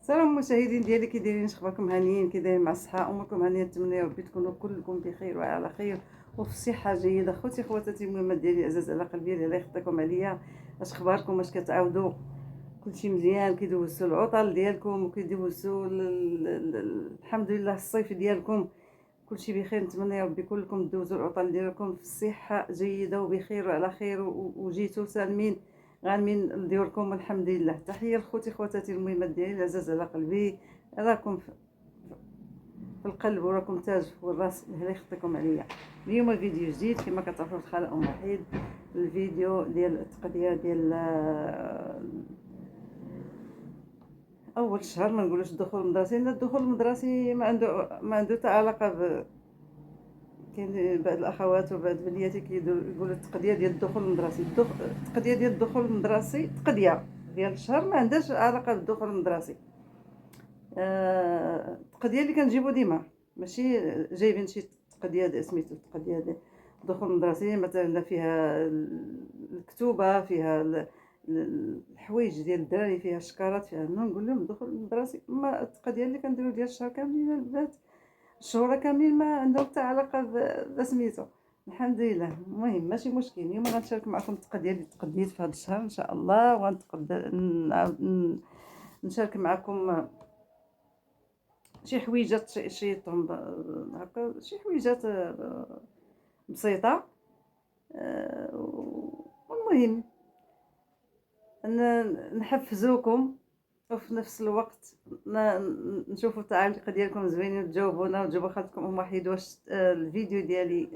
سلام مشاهدين ديالي، كي دايرين؟ اخباركم؟ هانيين؟ كي دايرين مع الصحه؟ اموركم هانيه؟ نتمنى يا ربي تكونوا كلكم بخير وعلى خير وفي صحه جيده. خوتي خواتاتي المهمات ديالي عزاز على قلبي اللي الله يخطيكم عليا. اش اخباركم؟ اش كتعاودوا؟ كلشي مزيان؟ كيدوزوا العطل ديالكم وكيدوزوا الحمد لله الصيف ديالكم؟ كلشي بخير. نتمنى يا ربي كلكم دوزوا العطل ديالكم في صحه جيده وبخير وعلى خير وجيتوا سالمين غانمين لديوركم والحمد لله. تحيه لخوتي خواتاتي المهمات ديالي العزاز على قلبي. راكم في القلب وراكم تاج في الراس، الله يخطيكم عليا. اليوم فيديو جديد كما كتعرفوا في الخاله ام وحيد. الفيديو ديال التقضيه ديال اول شهر، ما نقولوش الدخول المدرسي لان الدخول المدرسي ما عنده حتى علاقه كاين بعض الاخوات وبعض بنياتي كيقولوا التقضيه ديال الدخول المدرسي. التقضيه ديال الدخول المدرسي تقضيه ديال الشهر ما عندهاش علاقه بالدخول المدرسي. التقضيه اللي كنجيبو ديما ماشي جايبين شي تقضيه سميتو التقضيه ديال الدخول المدرسي، مثلا فيها الكتوبه، فيها الحوايج ديال الدراري، فيها الشكارات، فيها نقول لهم الدخول المدرسي. اما التقضيه اللي كنديرو ديال الشهر كاملين البنات الشهورة كاملين ما عندهم حتى علاقة بسميتو. الحمد لله. المهم ماشي مشكل. اليوم غنشارك معكم التقضيه اللي تقديت في هذا الشهر ان شاء الله، نشارك معكم شي حويجات شيطهم هكا، شي حويجات بسيطه. والمهم نحفزوكم وفي نفس الوقت نشوفوا التعاليق ديالكم زوينين وتجاوبونا وتجاوبوا خالتكم ام وحيد واش الفيديو ديالي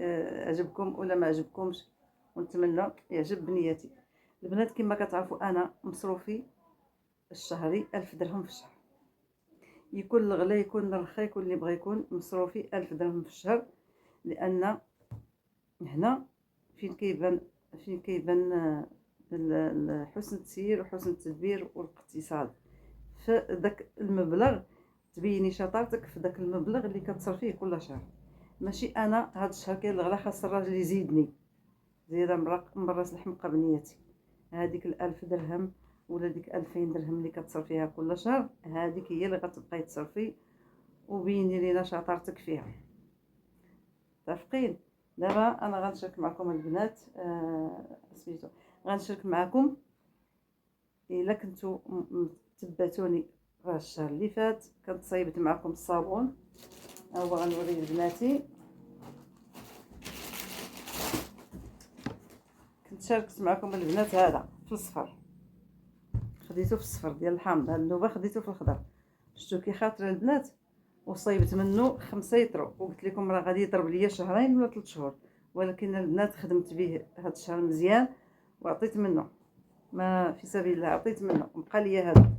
عجبكم ولا ما عجبكمش، ونتمنى يعجب بنياتي. البنات كما كتعرفوا انا مصروفي الشهري 1000 درهم في الشهر، يكون الغلا يكون الرخا يكون اللي بغى يكون، مصروفي 1000 درهم في الشهر. لان هنا فين كيبان حسن التسيير وحسن التدبير والاقتصاد. فداك المبلغ تبيني شطارتك في داك المبلغ اللي كتصرفيه كل شهر. ماشي انا هاد الشهر كاين الغلا خاص الراجل يزيدني زياده من راس الحمقى بنيتي. هذيك 1000 درهم ولا ديك 2000 درهم اللي كتصرفيها كل شهر، هذيك هي اللي غتبقاي تصرفي وبيني لينا شطارتك فيها. متفقين؟ دابا انا غنشارك معكم البنات سميتو غنشارك معكم الا كنتو تبعتوني راه الشهر اللي فات كنت صايبت معكم الصابون. ها هو غنوريه لبناتي. كنت شاركت معكم البنات هذا في الصفر، خديته في الصفر ديال الحامض. هاد النوبه خديته في الخضر. شفتو كي خاطر البنات وصايبت منه 5 يطرو، وقلت لكم راه غادي يضرب ليا شهرين ولا 3 شهور، ولكن البنات خدمت به هاد الشهر مزيان وعطيت منه ما في سبيل الله، عطيت منه وبقى ليا هذا.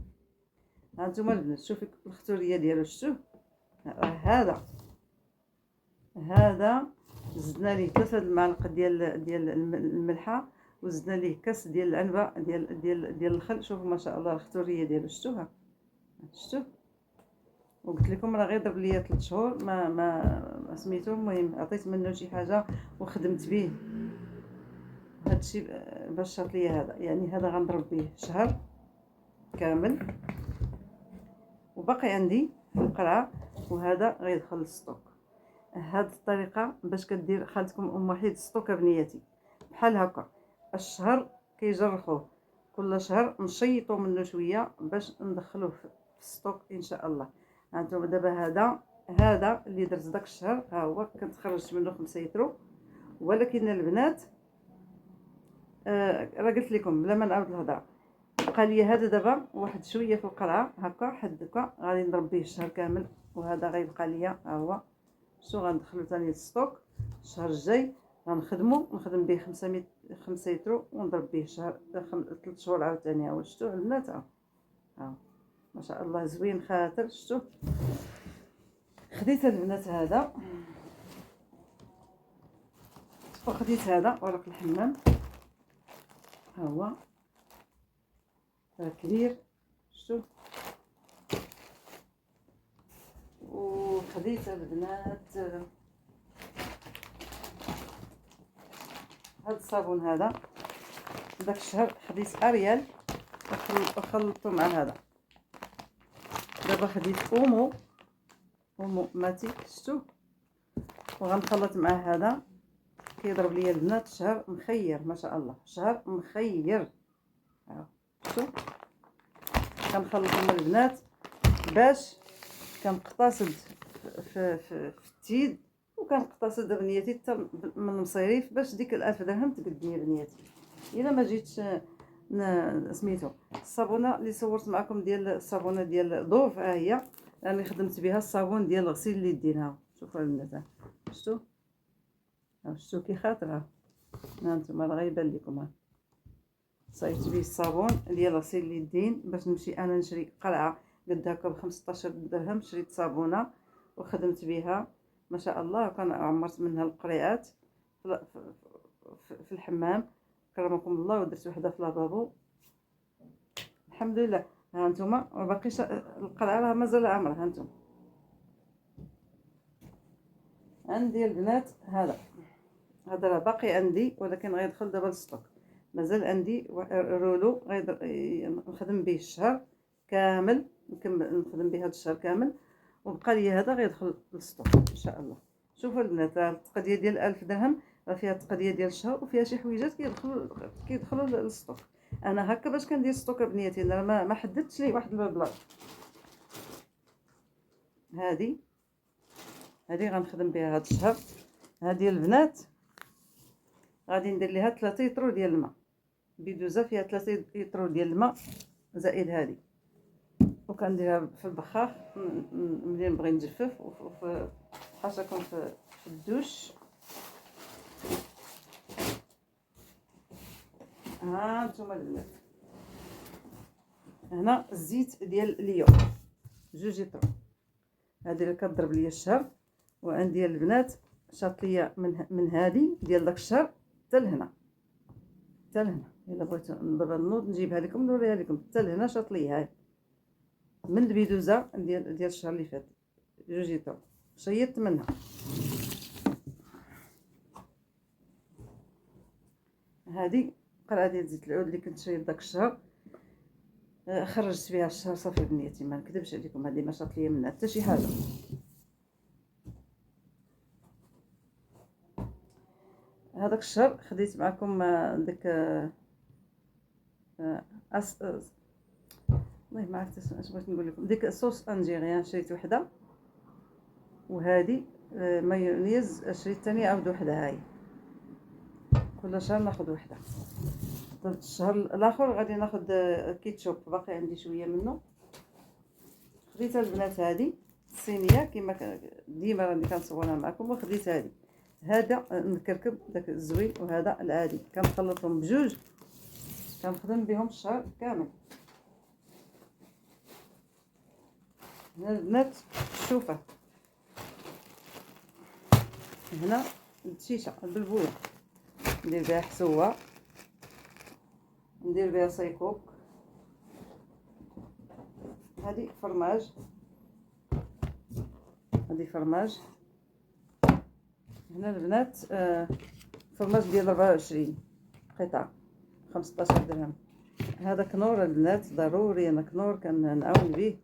ها نتوما البنات شوفوا الختوريه ديالو، شفتوه؟ هذا زدنا ليه 3 المعالق ديال الملحه، وزدنا ليه كاس ديال العنبه ديال الخل. شوفوا ما شاء الله الختوريه ديالو، شفتوها؟ شفتوه؟ وقلت لكم راه غير ضرب ليا 3 شهور ما سميتو. المهم عطيت منه شي حاجه وخدمت به هادشي باش شاط ليا هذا. يعني هذا غنضرب به شهر كامل وباقي عندي في القرعه، وهذا غيدخل للسطوك. هاد الطريقه باش كدير خالتكم ام وحيد السطوك بنياتي بحال هكا. الشهر كيجرخوه، كل شهر نشيطوا منه شويه باش ندخلوه في السطوك ان شاء الله. هانتوما دابا هذا اللي درت داك الشهر ها هو كنت خرجت منه 5 يترو. ولكن البنات راه قلت لكم بلا ما نعاود الهضره، بقى لي هذا دابا واحد شويه في القرعه هكا حد هكا غادي نضرب به الشهر كامل، وهذا غيبقى ليا ها هو. شو غندخلو ثاني للستوك الشهر الجاي، نخدم به 5 يترو ونضرب به شهر 3 شهور عاوتاني. ها شفتوا البنات؟ ها ما شاء الله زوين خاطر. شفتوا؟ خديت البنات هذا وخديت هذا ورق الحمام. ها هو كبير، شفتوا؟ وخديت البنات هاد الصابون هذا داك الشهر خديت اريال وخلطته مع هذا دابا خديت اومو ماتيك، شفتو، وغنخلط مع هذا. كيضرب ليا البنات شهر مخير ما شاء الله، شهر مخير. شفتو كنخلطهم البنات باش كنقتصد في التيد، وكنقتصد بنيتي حتى من المصاريف باش ديك 1000 درهم تقدني بنيتي. الا ما جيتش سميتو الصابونه اللي صورت معكم ديال الصابونه ديال ضوف، ها هي اللي خدمت بها الصابون ديال غسيل اليدين. ها شوفوا البنات، شفتو كي خاطرها، ها نتوما راه غيبان لكم. ها صايبت به الصابون ديال غسيل اليدين باش نمشي انا نشري قرعه قد هكا ب15 درهم. شريت صابونه وخدمت بها ما شاء الله، كان عمرت منها القريعات في الحمام كرمكم الله، ودرت وحده في لابابو الحمد لله. ها انتم باقيش القرعه راه مازال عامره. ها انتم عندي البنات هذا راه باقي عندي، ولكن غيدخل دابا للسطوك. مازال عندي رولو نخدم به الشهر كامل، نخدم به هذا الشهر كامل، وبقى لي هذا غيدخل للسطوك ان شاء الله. شوفوا البنات، التقديه ديال 1000 درهم راه فيها التقديه ديال الشهر، وفيها شي حويجات كيدخلوا للسطوك. انا هكا باش كندير السطوك بنيتي، انا ما حددتش ليه واحد المبلغ. هذه غنخدم بها هذا الشهر. هذه البنات غادي ندير ليها 3 لتر ديال الماء، بدوزه فيها 3 لتر ديال الماء زائد هذه، وكنديرها في البخاخ ملي نبغي نجفف، وفي حاشاكم في الدوش. ها نتوما البنات، هنا الزيت ديال اليوم 2 لتر، هذه اللي كتضرب ليا الشهر. وعندي البنات شاط ليا من هذه ديال داك الشهر حتى لهنا، الا بغيتو دابا نوض نجيبها لكم نوريها لكم. حتى لهنا شاط ليا، هاي من البيدوزه ديال الشهر اللي فات 2 لتر شيطت منها. هذه قرعه ديال زيت العود اللي كنت شريت داك الشهر، خرجت فيها الشهر صافي بنيتي، ما نكذبش عليكم، هذه ما شاط ليا منها حتى شي حاجه. هذاك الشهر خديت معكم داك والله ما عرفت اش بغيت نقول لكم، ديك صوص انجيريان شريت وحده، وهذه مايونيز شريت ثاني عاود وحده. هاي كل شهر ناخذ وحده. الشهر الاخر غادي ناخذ كيتشوب، باقي عندي شويه منه. خديت البنات هذه الصينيه كما ديما راني كنصورها معكم، وخديت هذا نكركب داك الزوين، وهذا العادي كنخلطهم بجوج، كنخدم بهم الشهر كامل. هنا البنات الشوفه، هنا الشيشه البلبوله ندير بها حسوه، ندير بها سيكوك. هذه فرماج، هنا البنات فرماج ديال 24 قطعه 15 درهم. هذا كنور البنات ضروري، انا كنور كنعاون به،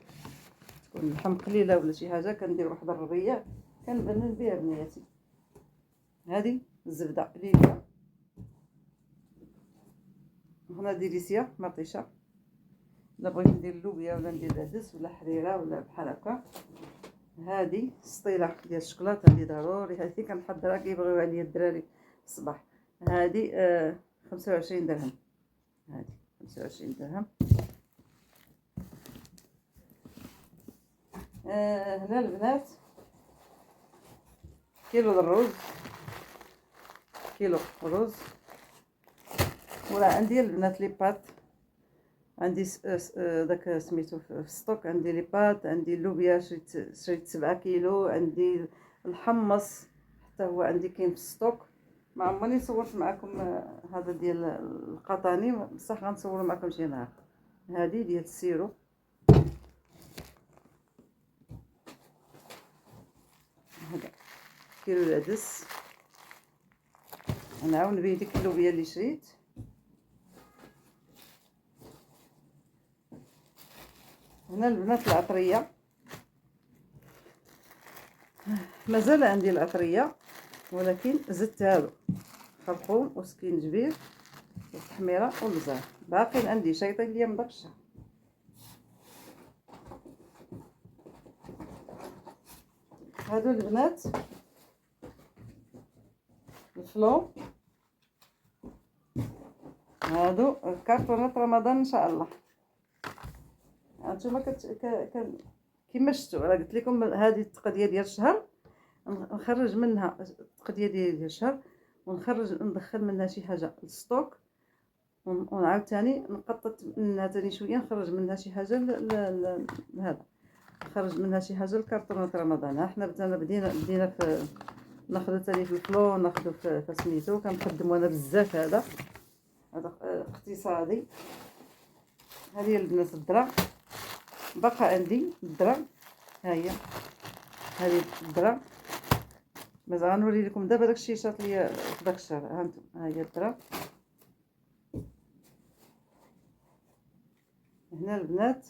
تكون اللحم قليله ولا شي حاجه كندير واحد الربيه كنبنن بها بنياتي. هذه الزبده ليبيا، هنا ديليسيا مطيشه، الا بغيت ندير اللوبيا ولا ندير العدس ولا حريره ولا بحال هكا. هذه سطيله ديال الشكلاط عندي ضروري، هذه كنحضرها كيبغيو عليا الدراري في الصباح. هذه 25 درهم، هذه 25 درهم. هنا البنات كيلو الرز، وراه عندي البنات لي بات، عندي داك سميتو في السطوك، عندي لي بات، عندي اللوبيا شريت 7 كيلو، عندي الحمص حتى هو عندي كاين في السطوك. ما عمرني صورت معكم هذا ديال القطاني، بصح غنصور معكم شي نهار. هذه ديال السيرو، هذا كيلو العدس، نعاون به ديك اللوبيا اللي شريت. هنا البنات العطريه مازال عندي العطريه، ولكن زدت هادو خرقوم وسكينجبير والتحميره والبزار. باقي عندي شيطين ليا من داك الشهر. هادو البنات الفلو، هادو كرتونات رمضان ان شاء الله. هانتوما كيما شفتوا راه قلت لكم هذه التقضيه ديال الشهر، نخرج منها التقضيه ديال الشهر، ونخرج ندخل منها شي حاجه للستوك، ونعاود ثاني نقطط منها ثاني شويه، نخرج منها شي حاجه هذا، نخرج منها شي حاجه لكرتونات رمضان. ها حنا بدينا في ناخذ ثاني في الفلو، ناخذ في سميتو، كنخدمو انا بزاف. هذا اقتصادي. هذه البنات الدرع، بقى عندي الدرع، ها هي هذه الدرع. مازال غنوري لكم دابا داكشي شاط ليا في داك الشهر. ها انتم، ها هي الدرع. هنا البنات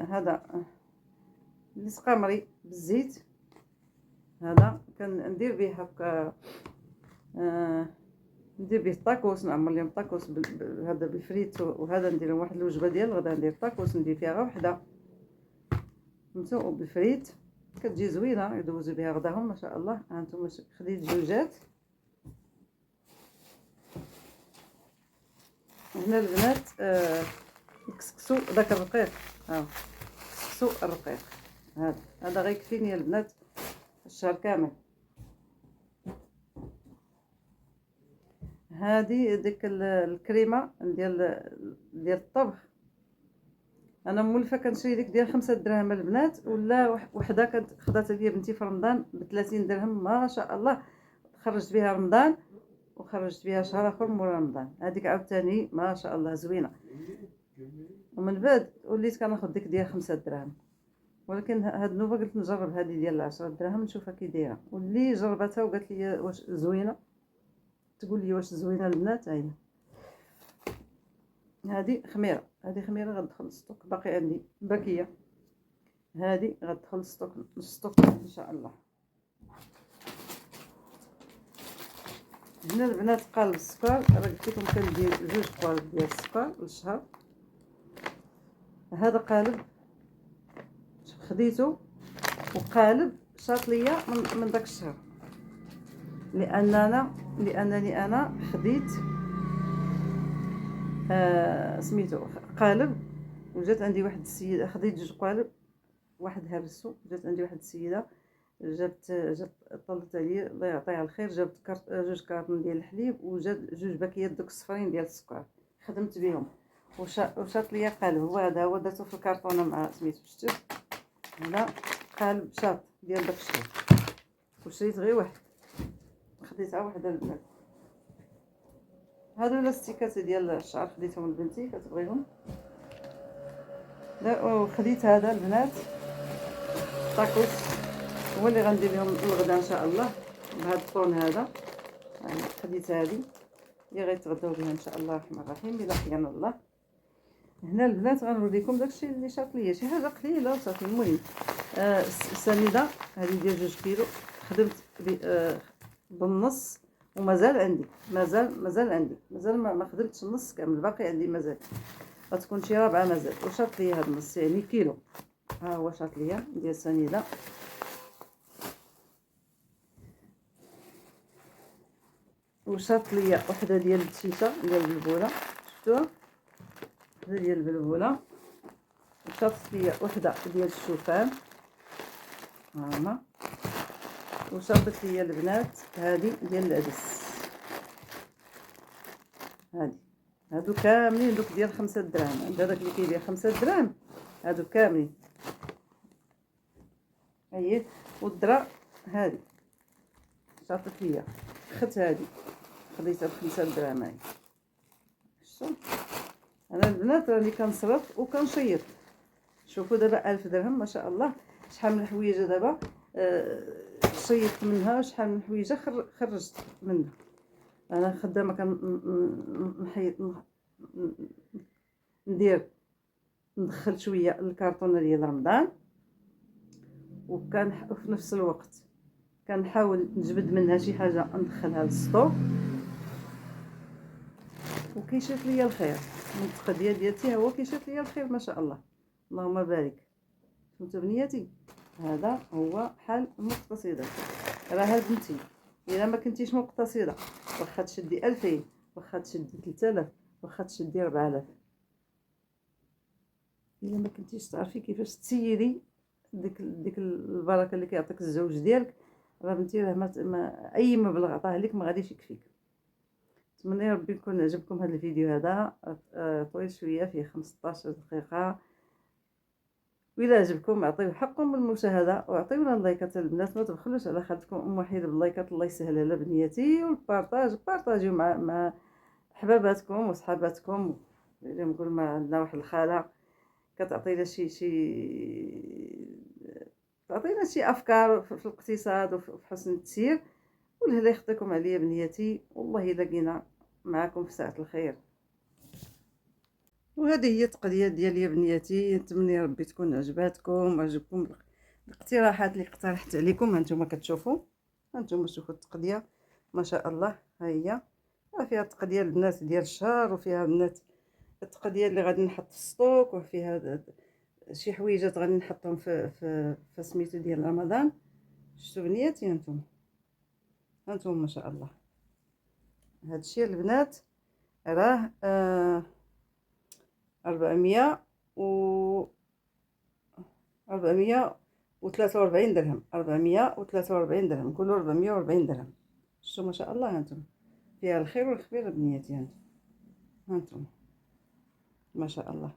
هذا الاسقامري بالزيت، هذا كندير به هكا ندير به الطاكوس، نعمر لهم الطاكوس هذا بالفريت، وهذا ندير لهم واحد الوجبه ديال الغدا، ندير الطاكوس ندير فيها غير وحده فهمتوا، وبالفريت كتجي زوينه يدوزوا بها غداهم ما شاء الله. ها انتم خديت جوجات. هنا البنات كسكسو داك الرقيق، ها كسكسو الرقيق، هذا غيكفيني البنات الشهر كامل. هذه ديك الكريمه ديال الطبخ، انا مولفه كنشري ديك ديال 5 دراهم البنات، ولا وحده كانت خدات ليا بنتي في رمضان ب 30 درهم ما شاء الله. خرجت بها رمضان وخرجت بها شهر اخر مورا رمضان. هذيك عاوتاني ما شاء الله زوينه، ومن بعد وليت كناخذ ديك ديال 5 دراهم. ولكن هاد النوبه قلت نجرب هذه ديال 10 دراهم نشوفها كي دايره، واللي جربتها وقالت لي واش زوينه تقول لي واش زوينه البنات. هاهي هذه خميره، هذه خميره غتدخل السطوك، باقي عندي باكيه، هذه غتدخل السطوك ان شاء الله. هنا البنات قالب السكر، راه قلت لكم كندير 2 قوالب ديال السكر للشهر. هذا قالب خديته وقالب شاط ليا من داك الشهر، لانني انا خديت سميتو قالب، وجات عندي واحد السيده خديت 2 قوالب، واحد هرسو. جات عندي واحد السيده جات طلت عليا الله يعطيها الخير، جابت 2 كارطون ديال الحليب، وجات 2 باكيات دوك الصفرين ديال السكر، خدمت بهم وشاط ليا قالب. هو هذا هو درتو في الكرتونه مع سميتو، شفتوا هنا قالب شاط ديال داك الشهر، وشريت غير واحد، خديتها وحده البنات. هادو لاستيكات ديال الشعر خديتهم لبنتي كتبغيهم. لا وخديت هذا البنات طاكوس، هو اللي غندير لهم الغدا ان شاء الله بهذا الطون هذا. يعني خديت هذه اللي غيتغداو بها ان شاء الله الرحمن الرحيم الا حيانا الله. هنا البنات غنوريكم داكشي اللي شاط ليا، شي حاجه قليله وصافي. المهم السميده هذه ديال 2 كيلو، خدمت بالنص ومازال عندي، مازال ما خدمتش النص كامل، باقي عندي مازال، غتكون شي رابعه مازال. وشاط ليا هذا النص يعني كيلو. ها هو شاط ليا ديال السنيده. وشاط ليا وحده ديال الشيشه ديال البلبوله، شفتوها وحده ديال البلبوله. وشاطت ليا وحده ديال الشوفان، هاهما. وشاطت ليا البنات هذه ديال العدس، هادو كاملين دوك ديال 5 دراهم، عند هذاك اللي كيبيع 5 دراهم هادو كاملين. اييه والدرا هذه شاطت ليا، خدت هذه خديتها ب5 دراهم. هاي شفتوا انا البنات راني كنصرف وكنشيط. شوفوا دابا 1000 درهم ما شاء الله، شحال من الحويجه دابا شيطت منها، وشحال من حويجه خرجت منها. انا خدامه كنحيط ندخل شويه الكرتونه ديال رمضان، وفي نفس الوقت كنحاول نجبد منها شي حاجه ندخلها للسطور، وكيشاف ليا الخير. المنطقه ديالتي هو كيشاف ليا الخير ما شاء الله، اللهم بارك. فهمتوا بنياتي؟ هذا هو حال المقتصدات. راه بنتي الا ما كنتيش مقتصده، واخا تشدي 2000، واخا تشدي 3000، واخا تشدي 4000، الا ما كنتيش تعرفي كيفاش تسيري ديك البركه اللي كيعطيك الزوج ديالك، راه بنتي راه ما اي مبلغ عطاه لك ما غاديش يكفيك. نتمنى ربي يكون عجبكم هذا الفيديو. هذا طويل شويه، فيه 15 دقيقه. وإلا عجبكم عطيو حقكم بالمشاهده، وعطيونا اللايكات البنات، ما تبخلوش على خالتكم ام وحيده باللايكات، الله يسهلها لها بنياتي. والبارطاج، بارطاجيو مع حباباتكم وصحاباتكم. الا نقول ما عندنا واحد الخاله كتعطينا تعطينا شي افكار في الاقتصاد وفي حسن التسيير، والله يخطيكم عليا بنياتي، والله الا لقينا معكم في ساعه الخير. وهذه هي التقضيه ديالي بنياتي، نتمنى ربي تكون عجباتكم وعجبكم الاقتراحات اللي اقترحت عليكم. هانتوما كتشوفوا، هانتوما شوفوا التقضيه ما شاء الله. ها هي فيها التقضيه البنات ديال الشهر، وفيها البنات التقضيه اللي غادي نحط في السطوك، وفيها شي حويجات غادي نحطهم في سميتو ديال رمضان. شفتوا بنياتي؟ هانتوما ما شاء الله. هادشي البنات راه 400 و 443 درهم، 443 درهم، نقولوا 440 درهم. شفتوا ما شاء الله؟ هانتوما فيها الخير والخير بنياتي. هانتوما ما شاء الله.